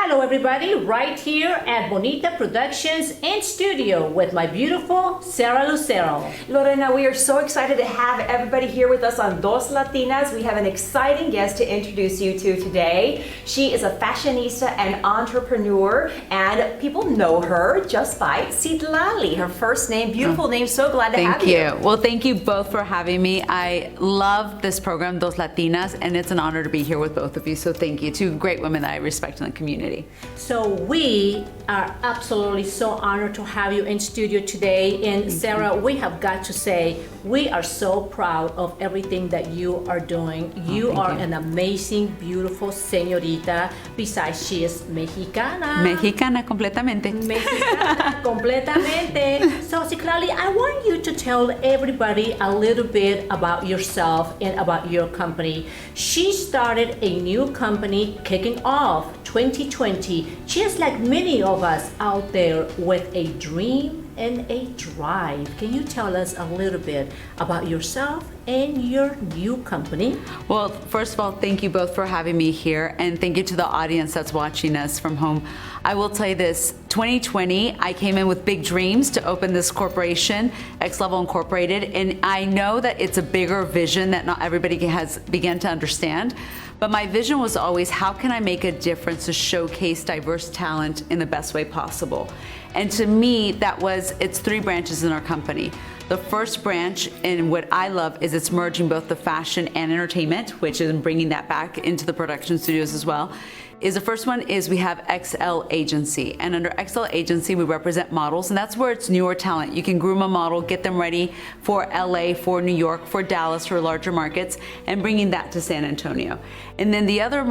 Hello everybody, right here at Bonita Productions and Studio with my beautiful Sarah Lucero. Lorena, we are so excited to have everybody here with us on Dos Latinas. We have an exciting guest to introduce you to today. She is a fashionista and entrepreneur, and people know her just by Xitlalt, her first name. Beautiful name, so glad to have you. Thank you. Well, thank you both for having me. I love this program, Dos Latinas, and it's an honor to be here with both of you, so thank you. Two great women that I respect in the community. So we are absolutely so honored to have you in studio today. And Sarah, we have got to say, we are so proud of everything that you are doing. You are an amazing, beautiful señorita. Besides, she is Mexicana. Mexicana completamente. Mexicana completamente. So, Xitlalt, I want you to tell everybody a little bit about yourself and about your company. She started a new company kicking off 2020, just like many of us out there with a dream and a drive. Can you tell us a little bit about yourself and your new company? Well, first of all, thank you both for having me here, and thank you to the audience that's watching us from home. I will tell you this, 2020, I came in with big dreams to open this corporation, X Level Incorporated, and I know that it's a bigger vision that not everybody has begun to understand. But my vision was always, how can I make a difference to showcase diverse talent in the best way possible? And to me, it's three branches in our company. The first branch, and what I love, is it's merging both the fashion and entertainment, which is bringing that back into the production studios as well. The first one is we have XL Agency, and under XL Agency we represent models, and that's where it's newer talent. You can groom a model, get them ready for LA, for New York, for Dallas, for larger markets, and bringing that to San Antonio. And then the other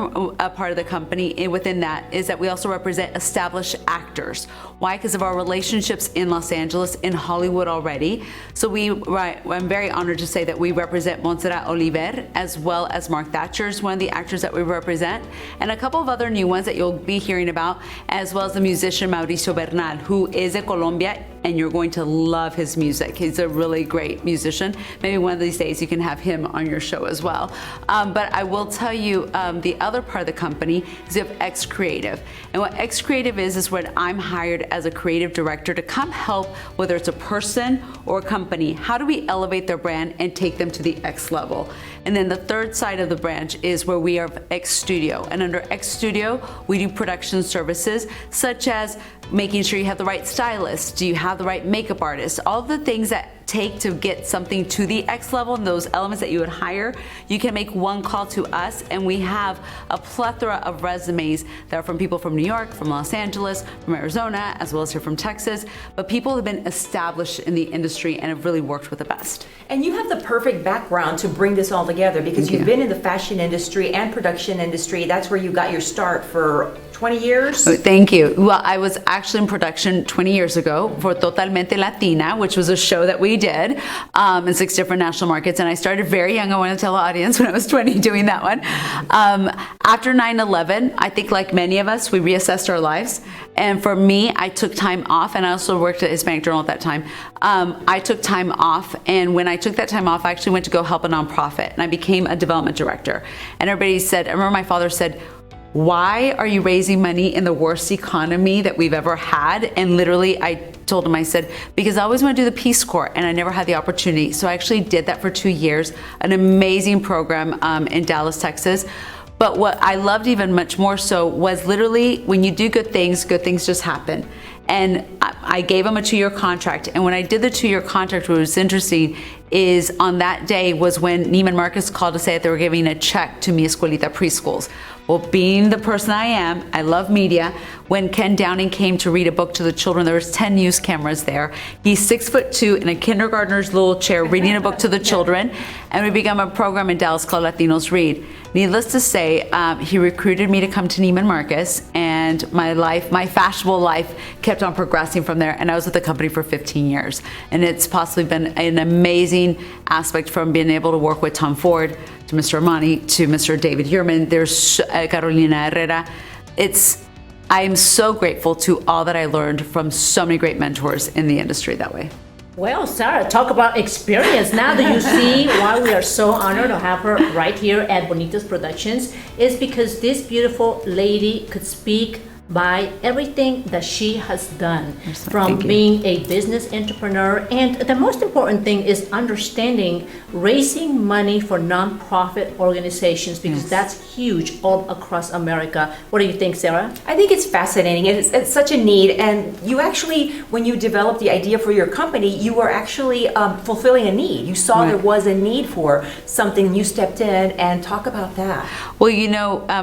part of the company within that is that we also represent established actors. Why? Because of our relationships in Los Angeles, in Hollywood already. So I'm very honored to say that we represent Montserrat Oliver, as well as Mark Tacher is one of the actors that we represent, and a couple of other new ones that you'll be hearing about, as well as the musician Rocio Heller, who is in Colombia, and you're going to love his music. He's a really great musician. Maybe one of these days you can have him on your show as well. But I will tell you, the other part of the company is you have X Creative. And what X Creative is when I'm hired as a creative director to come help, whether it's a person or a company, how do we elevate their brand and take them to the X level? And then the third side of the branch is where we are X Studio. And under X Studio, we do production services such as making sure you have the right stylist, do you have the right makeup artist, all the things that take to get something to the X level, and those elements that you would hire, you can make one call to us, and we have a plethora of resumes that are from people from New York, from Los Angeles, from Arizona, as well as here from Texas, but people have been established in the industry and have really worked with the best. And you have the perfect background to bring this all together, because you've been in the fashion industry and production industry. That's where you got your start for 20 years? Thank you. Well, I was actually in production 20 years ago for Totalmente Latina, which was a show that we did in 6 different national markets. And I started very young, I want to tell the audience, when I was 20 doing that one. After 9/11, I think like many of us, we reassessed our lives. And for me, I took time off, and I also worked at Hispanic Journal at that time. I took time off, and when I took that time off, I actually went to go help a nonprofit, and I became a development director. And everybody said, I remember my father said, why are you raising money in the worst economy that we've ever had? And literally, I told him, I said, because I always want to do the Peace Corps, and I never had the opportunity. So I actually did that for 2 years, an amazing program in Dallas, Texas. But what I loved even much more so was literally, when you do good things just happen. And I gave him a 2-year contract. And when I did the 2-year contract, what was interesting is on that day was when Neiman Marcus called to say that they were giving a check to Mi Escuelita preschools. Well, being the person I am, I love media. When Ken Downing came to read a book to the children, there was 10 news cameras there. He's 6'2" in a kindergartner's little chair reading a book to the children. And we began a program in Dallas called Latinos Read. Needless to say, he recruited me to come to Neiman Marcus, and my fashionable life kept on progressing from there. And I was with the company for 15 years. And it's possibly been an amazing aspect, from being able to work with Tom Ford, to Mr. Armani, to Mr. David Yurman, there's Carolina Herrera. I am so grateful to all that I learned from so many great mentors in the industry that way. Well, Sarah, talk about experience. Now that you see why we are so honored to have her right here at Bonitas Productions, is because this beautiful lady could speak by everything that she has done, from Thank you. being a business entrepreneur. And the most important thing is understanding raising money for nonprofit organizations, because that's huge all across America. What do you think, Sarah? I think it's fascinating. It's such a need, and you actually, when you developed the idea for your company, you were actually fulfilling a need. You saw there was a need for something. You stepped in, and talk about that. Well,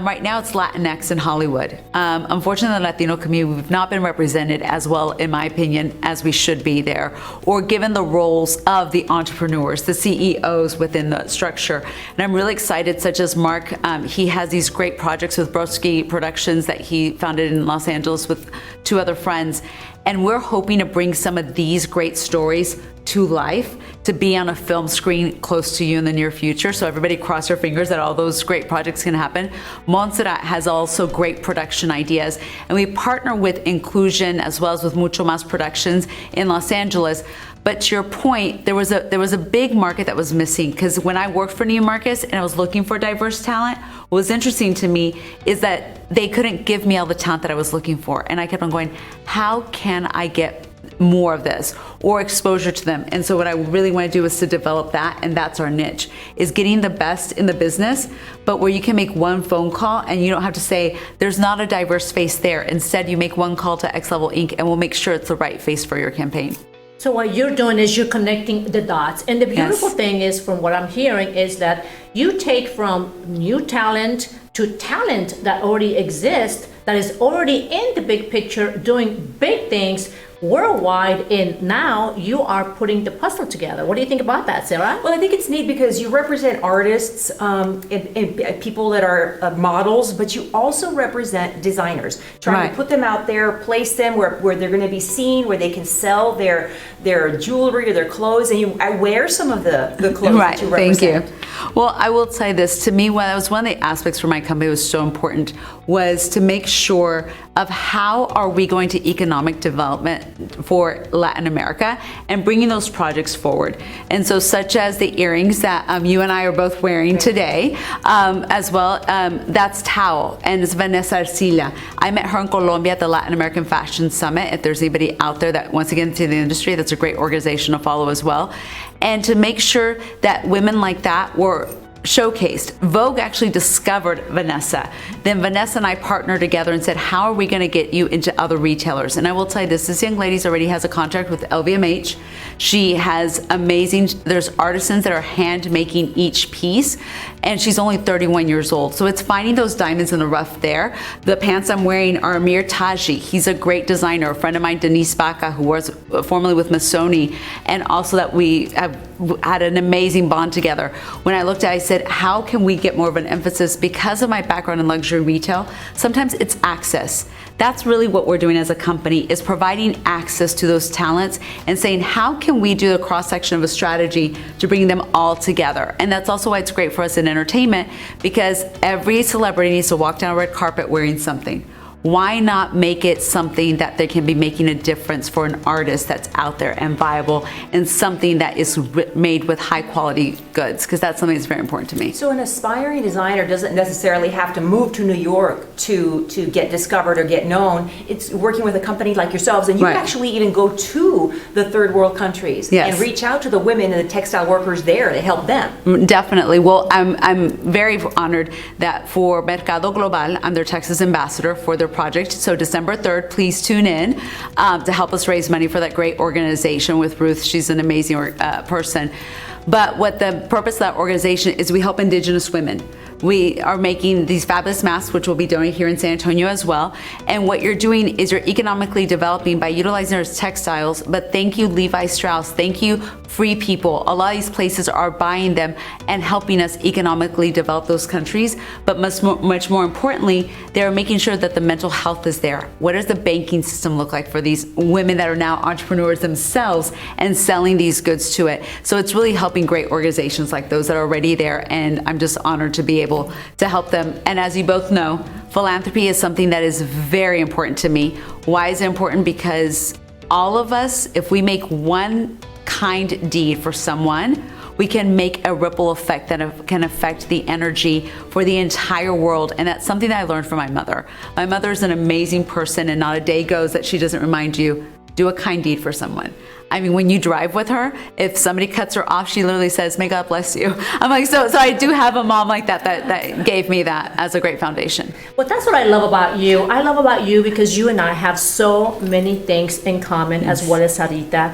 right now it's Latinx in Hollywood. Unfortunately, the Latino community, we've not been represented as well, in my opinion, as we should be there, or given the roles of the entrepreneurs, the CEOs within the structure. And I'm really excited, such as Mark, he has these great projects with Brodsky Productions that he founded in Los Angeles with 2 other friends. And we're hoping to bring some of these great stories to life, to be on a film screen close to you in the near future. So everybody cross your fingers that all those great projects can happen. Montserrat has also great production ideas, and we partner with Inclusion as well as with Mucho Mas Productions in Los Angeles. But to your point, there was a big market that was missing, because when I worked for Neiman Marcus and I was looking for diverse talent, what was interesting to me is that they couldn't give me all the talent that I was looking for. And I kept on going, how can I get more of this or exposure to them? And so what I really want to do is to develop that, and that's our niche, is getting the best in the business, but where you can make one phone call and you don't have to say there's not a diverse face there. Instead, you make one call to X Level Inc. and we'll make sure it's the right face for your campaign. So what you're doing is you're connecting the dots. And the beautiful thing is, from what I'm hearing, is that you take from new talent to talent that already exists, that is already in the big picture, doing big things worldwide, and now you are putting the puzzle together. What do you think about that, Sarah? Well, I think it's neat because you represent artists and people that are models, but you also represent designers, trying to put them out there, place them where they're going to be seen, where they can sell their jewelry or their clothes. And I wear some of the clothes that you represent. Thank you. Well, I will say this. To me, that was one of the aspects for my company was so important, was to make sure of how are we going to economic development for Latin America and bringing those projects forward. And so such as the earrings that you and I are both wearing today, as well, that's Tao, and it's Vanessa Arcilla. I met her in Colombia at the Latin American Fashion Summit. If there's anybody out there that wants to get into the industry, that's a great organization to follow as well. And to make sure that women like that were showcased. Vogue actually discovered Vanessa. Then Vanessa and I partnered together and said, how are we going to get you into other retailers? And I will tell you this young lady already has a contract with LVMH. She has there's artisans that are hand making each piece, and she's only 31 years old. So it's finding those diamonds in the rough there. The pants I'm wearing are Amir Taji. He's a great designer. A friend of mine, Denise Baca, who was formerly with Missoni, and also that we have had an amazing bond together. When I looked at it, I said, how can we get more of an emphasis? Because of my background in luxury retail, sometimes it's access. That's really what we're doing as a company, is providing access to those talents and saying, how can we do a cross-section of a strategy to bring them all together? And that's also why it's great for us in entertainment, because every celebrity needs to walk down a red carpet wearing something. Why not make it something that they can be making a difference for an artist that's out there and viable, and something that is made with high quality goods? Because that's something that's very important to me. So an aspiring designer doesn't necessarily have to move to New York to get discovered or get known. It's working with a company like yourselves, and you actually even go to the third world countries and reach out to the women and the textile workers there to help them. Definitely. Well, I'm very honored that for Mercado Global, I'm their Texas ambassador for their project. So December 3rd, please tune in to help us raise money for that great organization with Ruth. She's an amazing person. But what the purpose of that organization is, we help Indigenous women. We are making these fabulous masks, which will be donated here in San Antonio as well. And what you're doing is you're economically developing by utilizing our textiles. But thank you, Levi Strauss. Thank you, Free People. A lot of these places are buying them and helping us economically develop those countries. But much more importantly, they're making sure that the mental health is there. What does the banking system look like for these women that are now entrepreneurs themselves and selling these goods to it? So it's really helping great organizations like those that are already there. And I'm just honored to be able to help them. And as you both know, philanthropy is something that is very important to me. Why is it important? Because all of us, if we make one kind deed for someone, we can make a ripple effect that can affect the energy for the entire world. And that's something that I learned from my mother. My mother is an amazing person, and not a day goes that she doesn't remind you, do a kind deed for someone. I mean, when you drive with her, if somebody cuts her off, she literally says, may God bless you. I'm like, so I do have a mom like that gave me that as a great foundation. Well, that's what I love about you. I love about you because you and I have so many things in common, as well as Sarita.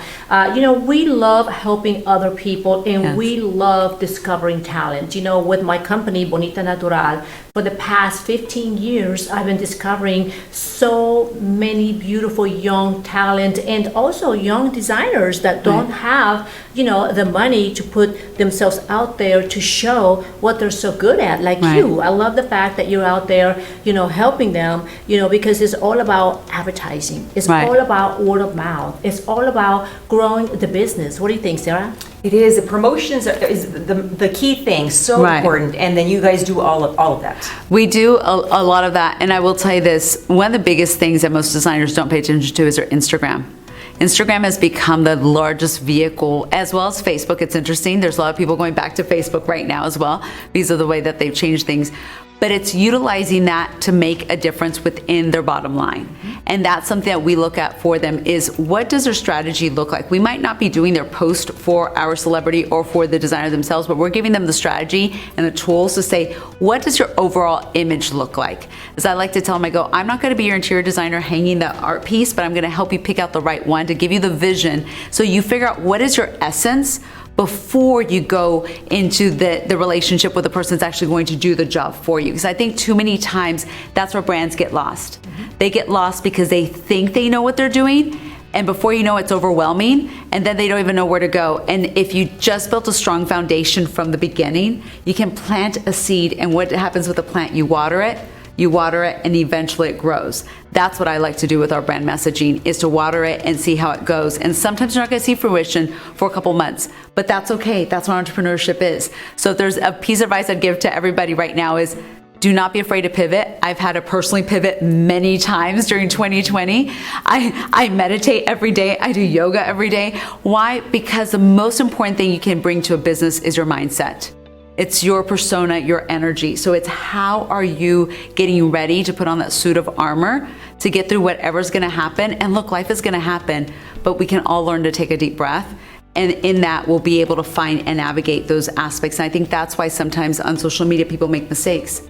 We love helping other people, and we love discovering talent. With my company, Bonita Natural, for the past 15 years, I've been discovering so many beautiful young talent and also young designers that don't have, the money to put themselves out there to show what they're so good at, like you. I love the fact that you're out there, helping them, because it's all about advertising. It's all about word of mouth. It's all about growing the business. What do you think, Sarah? It is. The promotions is the key thing, so important. And then you guys do all of that. We do a lot of that. And I will tell you this, one of the biggest things that most designers don't pay attention to is their Instagram. Instagram has become the largest vehicle, as well as Facebook. It's interesting. There's a lot of people going back to Facebook right now as well, because of the way that they've changed things. But it's utilizing that to make a difference within their bottom line. And that's something that we look at for them is, what does their strategy look like? We might not be doing their post for our celebrity or for the designer themselves, but we're giving them the strategy and the tools to say, what does your overall image look like? As I like to tell them, I go, I'm not gonna be your interior designer hanging the art piece, but I'm gonna help you pick out the right one to give you the vision so you figure out what is your essence before you go into the relationship with the person that's actually going to do the job for you. Because I think too many times that's where brands get lost. They get lost because they think they know what they're doing, and before you know it's overwhelming, and then they don't even know where to go. And if you just built a strong foundation from the beginning, you can plant a seed, and what happens with the plant, you water it, and eventually it grows. That's what I like to do with our brand messaging, is to water it and see how it goes. And sometimes you're not gonna see fruition for a couple months, but that's okay. That's what entrepreneurship is. So if there's a piece of advice I'd give to everybody right now is, do not be afraid to pivot. I've had to personally pivot many times during 2020. I meditate every day. I do yoga every day. Why? Because the most important thing you can bring to a business is your mindset. It's your persona, your energy. So it's how are you getting ready to put on that suit of armor to get through whatever's gonna happen. And look, life is gonna happen, but we can all learn to take a deep breath. And in that, we'll be able to find and navigate those aspects. And I think that's why sometimes on social media, people make mistakes.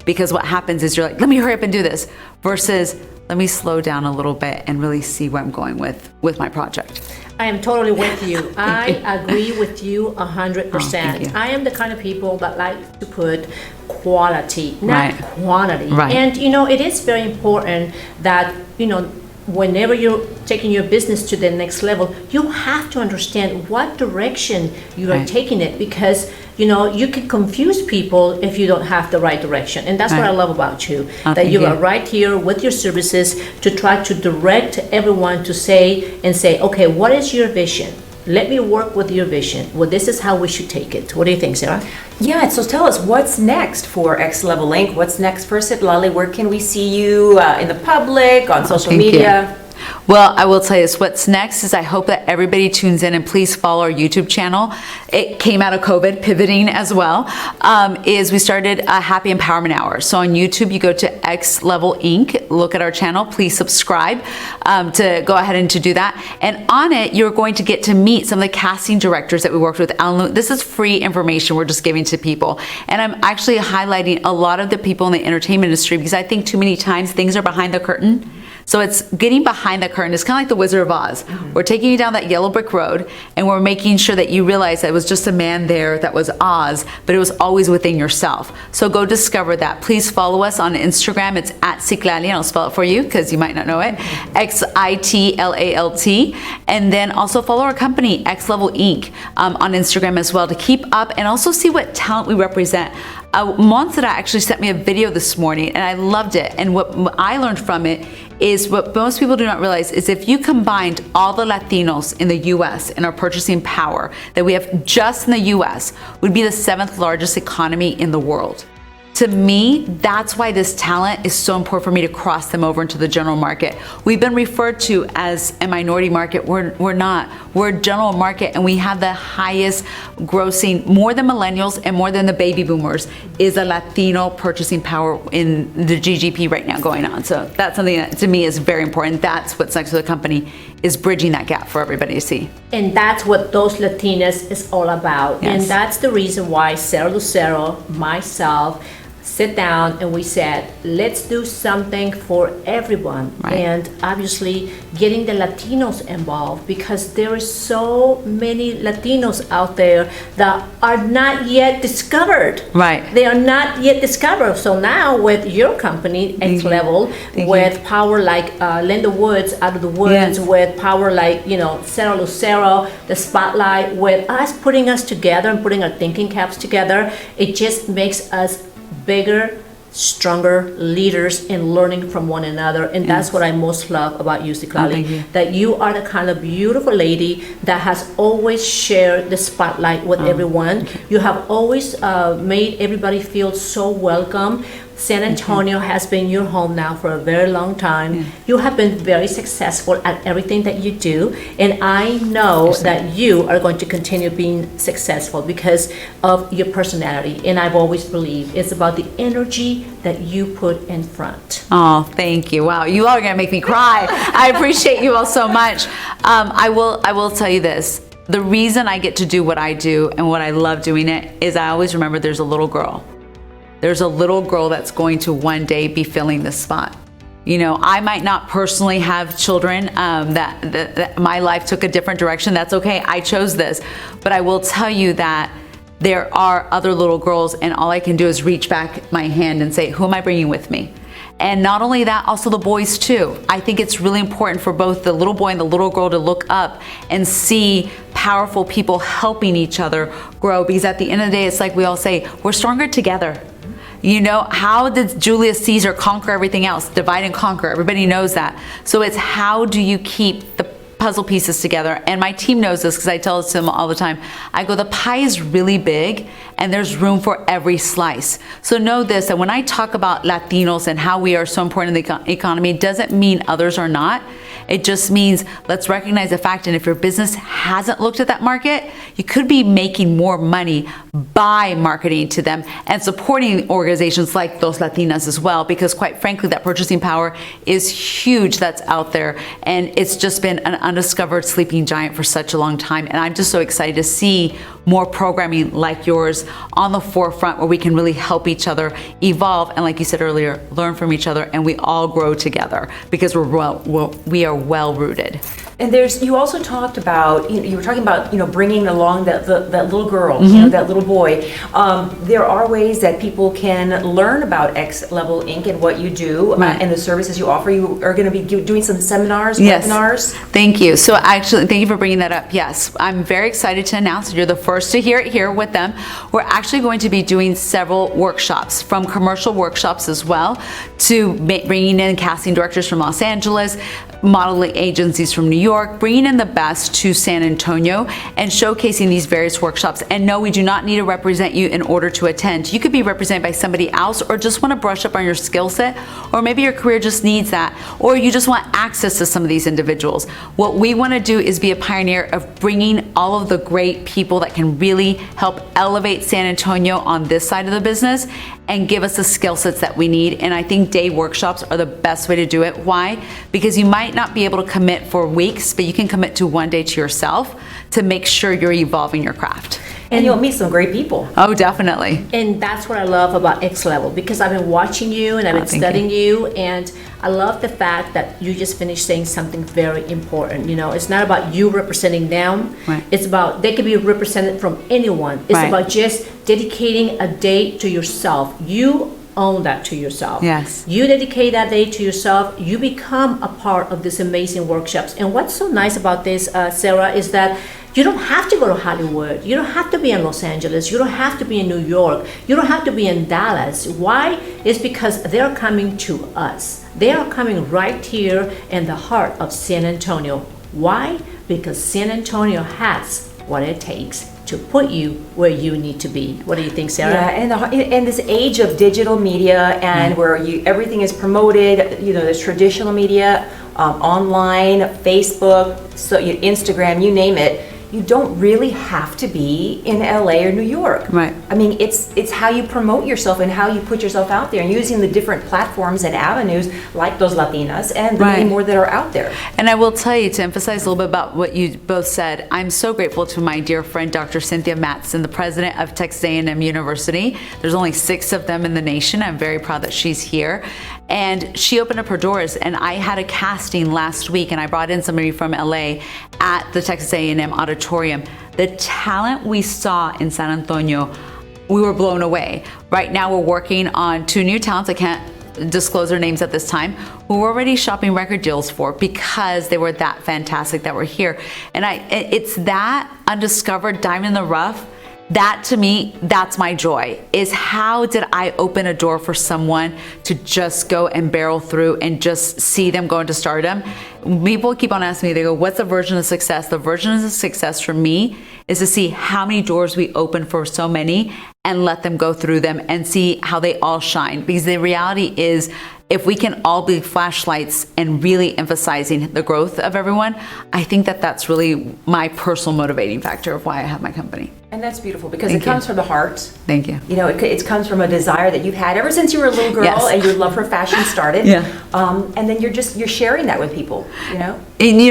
Because what happens is you're like, let me hurry up and do this, versus let me slow down a little bit and really see where I'm going with my project. I am totally with you. I agree with you 100%. I am the kind of people that like to put quality, not quantity. And it is very important that, whenever you're taking your business to the next level, you have to understand what direction you are taking it, because you can confuse people if you don't have the right direction. And that's what I love about you, that you are right here with your services to try to direct everyone to say, okay, what is your vision? Let me work with your vision. Well, this is how we should take it. What do you think, Sarah? Yeah, so tell us, what's next for X Level Inc.? What's next for Xitlalt? Where can we see you in the public, on social media? Well, I will tell you this, what's next is I hope that everybody tunes in, and please follow our YouTube channel. It came out of COVID, pivoting as well, is we started a Happy Empowerment Hour. So on YouTube, you go to X Level Inc., look at our channel, please subscribe to go ahead and to do that. And on it, you're going to get to meet some of the casting directors that we worked with. This is free information we're just giving to people. And I'm actually highlighting a lot of the people in the entertainment industry, because I think too many times things are behind the curtain. So it's getting behind the curtain. It's kind of like the Wizard of Oz. We're taking you down that yellow brick road, and we're making sure that you realize that it was just a man there that was Oz, but it was always within yourself. So go discover that. Please follow us on Instagram. It's at Xitlalt, and I'll spell it for you because you might not know it. Xitlalt. And then also follow our company, X Level Inc. On Instagram as well, to keep up and also see what talent we represent. Montserrat actually sent me a video this morning, and I loved it. And what I learned from it is, what most people do not realize is, if you combined all the Latinos in the US and our purchasing power that we have just in the US, would be the 7th largest economy in the world. To me, that's why this talent is so important for me to cross them over into the general market. We've been referred to as a minority market. We're not. We're a general market, and we have the highest grossing, more than millennials and more than the baby boomers, is a Latino purchasing power in the GGP right now going on. So that's something that to me is very important. That's what's next to the company, is bridging that gap for everybody to see. And that's what Dos Latinas is all about. Yes. And that's the reason why Sarah Lucero, myself, sit down and we said, let's do something for everyone. Right. And obviously getting the Latinos involved, because there is so many Latinos out there that are not yet discovered. Right. They are not yet discovered. So now with your company, X Level, with power like Linda Woods, Out of the Woods, Yes. with power like, Sarah Lucero, the Spotlight, with us putting us together and putting our thinking caps together, it just makes us bigger, stronger leaders in learning from one another. And that's what I most love about you, Thank you. Xitlalt, that you are the kind of beautiful lady that has always shared the spotlight with everyone. You have always made everybody feel so welcome. San Antonio has been your home now for a very long time. You have been very successful at everything that you do, and I know that you are going to continue being successful because of your personality. And I've always believed it's about the energy that you put in front. Oh, thank you. Wow, you all are gonna make me cry. I appreciate you all so much. I will tell you this. The reason I get to do what I do and what I love doing it is I always remember there's a little girl. There's a little girl that's going to one day be filling this spot. I might not personally have children, that my life took a different direction. That's okay, I chose this. But I will tell you that there are other little girls, and all I can do is reach back my hand and say, who am I bringing with me? And not only that, also the boys too. I think it's really important for both the little boy and the little girl to look up and see powerful people helping each other grow, because at the end of the day, it's like we all say, we're stronger together. How did Julius Caesar conquer everything else? Divide and conquer. Everybody knows that. So it's how do you keep the puzzle pieces together? And my team knows this because I tell it to them all the time. I go, the pie is really big and there's room for every slice. So know this, that when I talk about Latinos and how we are so important in the economy, it doesn't mean others are not. It just means let's recognize the fact, and if your business hasn't looked at that market, you could be making more money by marketing to them and supporting organizations like Dos Latinas as well, because quite frankly, that purchasing power is huge that's out there, and it's just been an undiscovered sleeping giant for such a long time. And I'm just so excited to see more programming like yours on the forefront, where we can really help each other evolve, and like you said earlier, learn from each other, and we all grow together because we are well rooted. And you also talked about, you were talking about, bringing along that little girl, that little boy. There are ways that people can learn about X Level Inc. and what you do and the services you offer. You are going to be doing some seminars, webinars. Thank you. So actually, thank you for bringing that up. Yes, I'm very excited to announce that you're the first to hear it here with them. We're actually going to be doing several workshops, from commercial workshops as well, to bringing in casting directors from Los Angeles, modeling agencies from New York, bringing in the best to San Antonio and showcasing these various workshops. And no, we do not need to represent you in order to attend. You could be represented by somebody else, or just want to brush up on your skill set, or maybe your career just needs that, or you just want access to some of these individuals. What we want to do is be a pioneer of bringing all of the great people that can really help elevate San Antonio on this side of the business and give us the skill sets that we need. And I think day workshops are the best way to do it. Why? Because you might not be able to commit for weeks, but you can commit to one day to yourself to make sure you're evolving your craft. And you'll meet some great people. Oh, definitely. And that's what I love about X Level, because I've been watching you and I've been studying you, and I love the fact that you just finished saying something very important. It's not about you representing them. Right. It's about, they can be represented from anyone. It's about just dedicating a day to yourself. You own that to yourself. Yes. You dedicate that day to yourself, you become a part of these amazing workshops. And what's so nice about this, Sarah, is that you don't have to go to Hollywood. You don't have to be in Los Angeles. You don't have to be in New York. You don't have to be in Dallas. Why? It's because they're coming to us. They are coming right here in the heart of San Antonio. Why? Because San Antonio has what it takes to put you where you need to be. What do you think, Sarah? Yeah, and in this age of digital media and where everything is promoted, there's traditional media, online, Facebook, Instagram, you name it. You don't really have to be in LA or New York. Right. I mean, it's how you promote yourself and how you put yourself out there and using the different platforms and avenues like those Latinas and the many more that are out there. And I will tell you, to emphasize a little bit about what you both said, I'm so grateful to my dear friend, Dr. Cynthia Matson, the president of Texas A&M University. There's only 6 of them in the nation. I'm very proud that she's here. And she opened up her doors, and I had a casting last week, and I brought in somebody from LA at the Texas A&M auditorium. The talent we saw in San Antonio, we were blown away. Right now we're working on 2 new talents. I can't disclose their names at this time, who we're already shopping record deals for because they were that fantastic that were here. And it's that undiscovered diamond in the rough. That to me, that's my joy, is how did I open a door for someone to just go and barrel through and just see them go into stardom? People keep on asking me, they go, what's the version of success? The version of success for me is to see how many doors we open for so many and let them go through them and see how they all shine. Because the reality is, if we can all be flashlights and really emphasizing the growth of everyone, I think that that's really my personal motivating factor of why I have my company. And that's beautiful because it comes from the heart. Thank you. It comes from a desire that you've had ever since you were a little girl and your love for fashion started. And then you're sharing that with people, And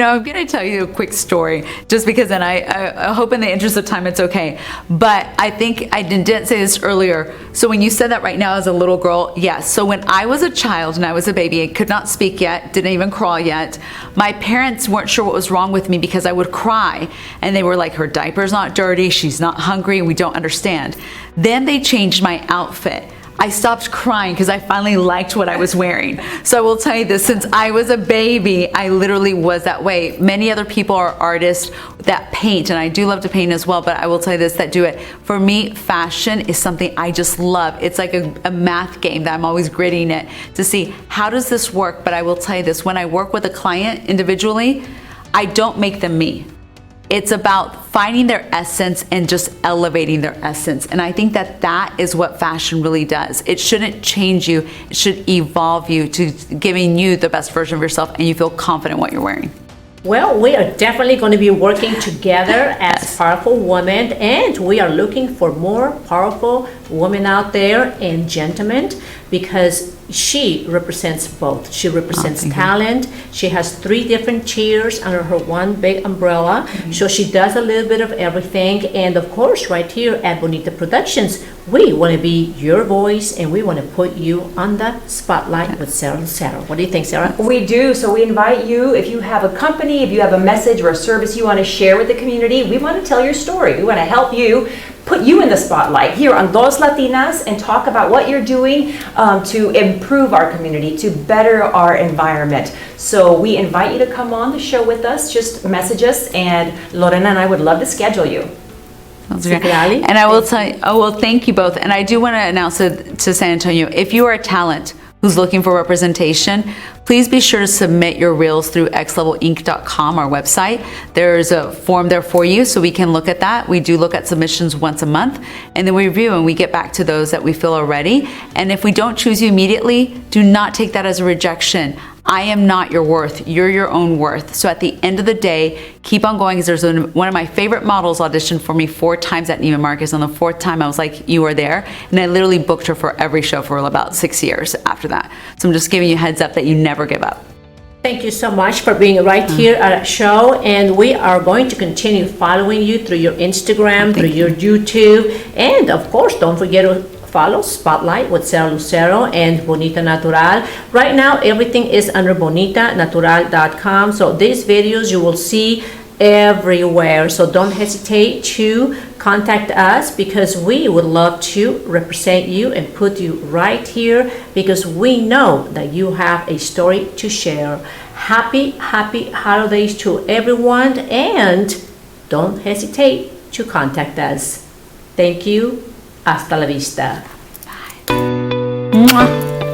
I'm going to tell you a quick story just because, and I hope in the interest of time it's okay. But I think I didn't say this earlier. So when you said that right now as a little girl, yes. So when I was a child and I was a baby, I could not speak yet, didn't even crawl yet. My parents weren't sure what was wrong with me because I would cry. And they were like, her diaper's not dirty, she's not hungry, and we don't understand. Then they changed my outfit. I stopped crying because I finally liked what I was wearing. So I will tell you this, since I was a baby, I literally was that way. Many other people are artists that paint, and I do love to paint as well, but I will tell you this, that do it. For me, fashion is something I just love. It's like a math game that I'm always gritting it to see how does this work. But I will tell you this, when I work with a client individually, I don't make them me. It's about finding their essence and just elevating their essence. And I think that that is what fashion really does. It shouldn't change you. It should evolve you to giving you the best version of yourself and you feel confident in what you're wearing. Well, we are definitely going to be working together as powerful women, and we are looking for more powerful women out there and gentlemen, because she represents both. She represents talent. She has 3 different tiers under her one big umbrella. So she does a little bit of everything. And of course, right here at Bonita Productions, we want to be your voice and we want to put you on the spotlight with Sarah. What do you think, Sarah? We do. So we invite you, if you have a company, if you have a message or a service you want to share with the community, we want to tell your story. We want to help you, put you in the spotlight here on Dos Latinas and talk about what you're doing to improve our community, to better our environment. So we invite you to come on the show with us. Just message us, and Lorena and I would love to schedule you. And I will tell you, thank you both. And I do want to announce to San Antonio, if you are a talent who's looking for representation, please be sure to submit your reels through xlevelinc.com, our website. There's a form there for you so we can look at that. We do look at submissions once a month, and then we review and we get back to those that we feel are ready. And if we don't choose you immediately, do not take that as a rejection. I am not your worth. You're your own worth. So at the end of the day, keep on going, because there's one of my favorite models auditioned for me 4 times at Neiman Marcus. On the 4th time, I was like, you are there. And I literally booked her for every show for about 6 years after that. So I'm just giving you a heads up that you never give up. Thank you so much for being right here at our show, and we are going to continue following you through your Instagram, through your YouTube, and of course, don't forget to follow Spotlight with Sarah Lucero and Bonita Natural. Right now, everything is under bonitanatural.com, so these videos you will see everywhere. So don't hesitate to contact us, because we would love to represent you and put you right here, because we know that you have a story to share. Happy holidays to everyone, and don't hesitate to contact us. Thank you. Hasta la vista. Bye. Mwah.